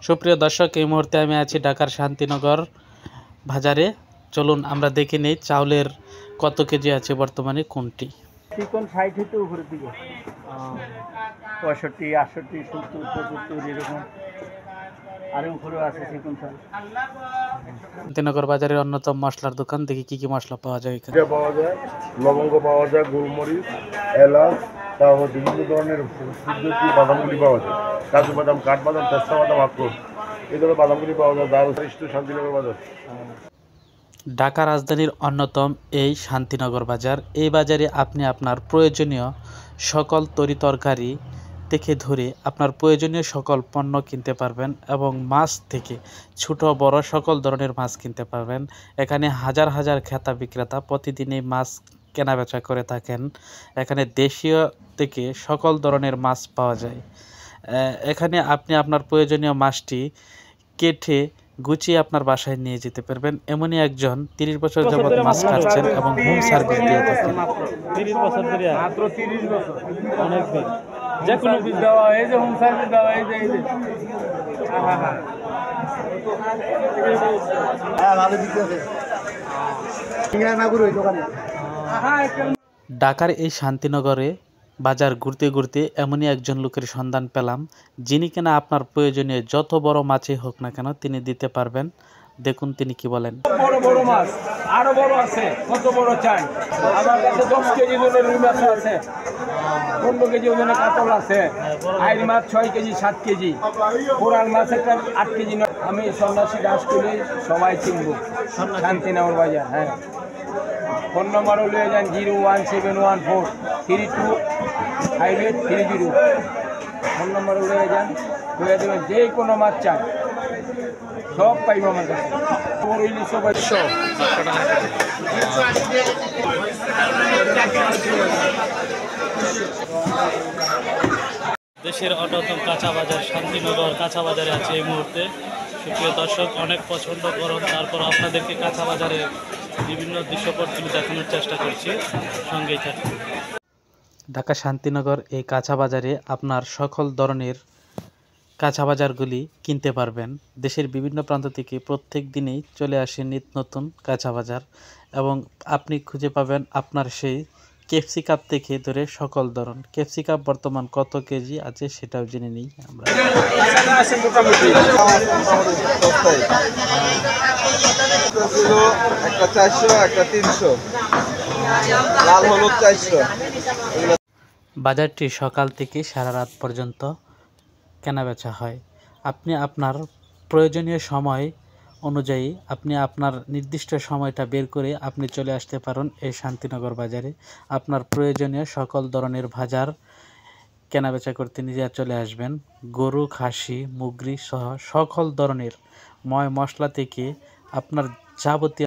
সুপ্রিয় দর্শক, এই মুহূর্তে আমি আছি ঢাকার শান্তিনগর বাজারে। চলুন আমরা দেখে নেই চাউলের কত কেজি আছে বর্তমানে কোনটি। চিকন 60 হতে উপরের দিকে 65, 68, 70, 75 এরকম, আরও উপরেও আছে চিকন চাল। শান্তিনগর বাজারের অন্যতম মশলার দোকান, দেখি কি কি মশলা পাওয়া যায় এখানে। পাওয়া যায়, লবঙ্গ পাওয়া যায়, গোলমরিচ, এলাচ, তারপর বিভিন্ন ধরনের শুদ্ধ বাদামগুলি পাওয়া যায়, কাজু বাদাম, কাঠবাদাম, পেস্তা বাদাম, আখরোট, এই ধরনের বাদামগুলি পাওয়া যায়। দারুণ শান্তিনগর বাজার। ঢাকা রাজধানীর অন্যতম এই শান্তিনগর বাজার। এই বাজারে আপনি আপনার প্রয়োজনীয় সকল তরিতরকারি থেকে ধরে আপনার প্রয়োজনীয় সকল পণ্য কিনতে পারবেন এবং মাছ থেকে ছোট বড় সকল ধরনের মাছ কিনতে পারবেন। এখানে হাজার হাজার ক্রেতা বিক্রেতা প্রতিদিনই মাছ কেনাবেচা করে থাকেন। এখানে দেশীয় থেকে সকল ধরনের মাছ পাওয়া যায়। এখানে আপনি আপনার প্রয়োজনীয় মাছটি কেটে গুছিয়ে আপনার বাসায় নিয়ে যেতে পারবেন। এমনই একজন 30 বছর যাবৎ মাছ কাটছেন এবং হোম সার্ভিস দিয়ে থাকেন। 30 বছর ধরে, মাত্র 30 বছর, অনেক দিন। যে কোনো বিল দেওয়া, এই যে হোম সার্ভিস দেওয়া, এই যে ভালো দিতেছে। ঢাকার এই শান্তিনগরে বাজার ঘুরতে ঘুরতে এমনই একজন লোকের সন্ধান পেলাম, যিনি কিনা আপনার প্রয়োজনীয় যত বড় মাছই হোক না কেন তিনি দিতে পারবেন। দেখুন তিনি কি বলেন। বড় বড় মাছ আরো বড় আছে, কত বড় চাই আমার কাছে? 10 কেজি ওজনের রুই মাছ আছে, 15 কেজি ওজনের কাতল আছে, আইর মাছ 6 কেজি 7 কেজি, কোরাল মাছ একটা 8 কেজি। আমি সন্ন্যাসী দাস করি, সবাই চিনব শান্তিনগর বাজার। হ্যাঁ, ফোন নম্বরও লিয়ে যান 01714325830। ফোন নম্বরও লিয়ে যান, লিয়ে দেবেন। যে কোনো মাছ চান সব পাইব আমার কাছে। দেশের অন্যতম কাঁচা বাজার শান্তিনগর কাঁচা বাজারে আছে এই মুহূর্তে। সুপ্রিয় দর্শক, অনেক পছন্দ করুন, তারপর আপনাদেরকে কাঁচা বাজারের বিভিন্ন দৃশ্যপটগুলি দেখানোর চেষ্টা করছি, সঙ্গেই থাকুন। ঢাকা শান্তিনগর এই কাঁচা বাজারে আপনার সকল ধরনের কাঁচা বাজারগুলি কিনতে পারবেন। দেশের বিভিন্ন প্রান্ত থেকে প্রত্যেক দিনেই চলে আসে নিত্য নতুন কাঁচা বাজার এবং আপনি খুঁজে পাবেন আপনার সেই ক্যাপসিকাম থেকে ধরে সকল ধরন। ক্যাপসিকাম বর্তমান কত কেজি আছে সেটাও জেনে নিই আমরা। একটা 400, একটা 300, লাল হলুদ 400। বাজারটি সকাল থেকে সারা রাত পর্যন্ত কেনাবেচা হয়। আপনি আপনার প্রয়োজনীয় সময় অনুযায়ী আপনি আপনার নির্দিষ্ট সময়টা বের করে আপনি চলে আসতে পারেন এই শান্তিনগর বাজারে। আপনার প্রয়োজনীয় সকল ধরনের বাজার কেনাবেচা করতে নিজে চলে আসবেন। গরু, খাসি, মুগরি সহ সকল ধরনের মশলা থেকে আপনার যাবতীয়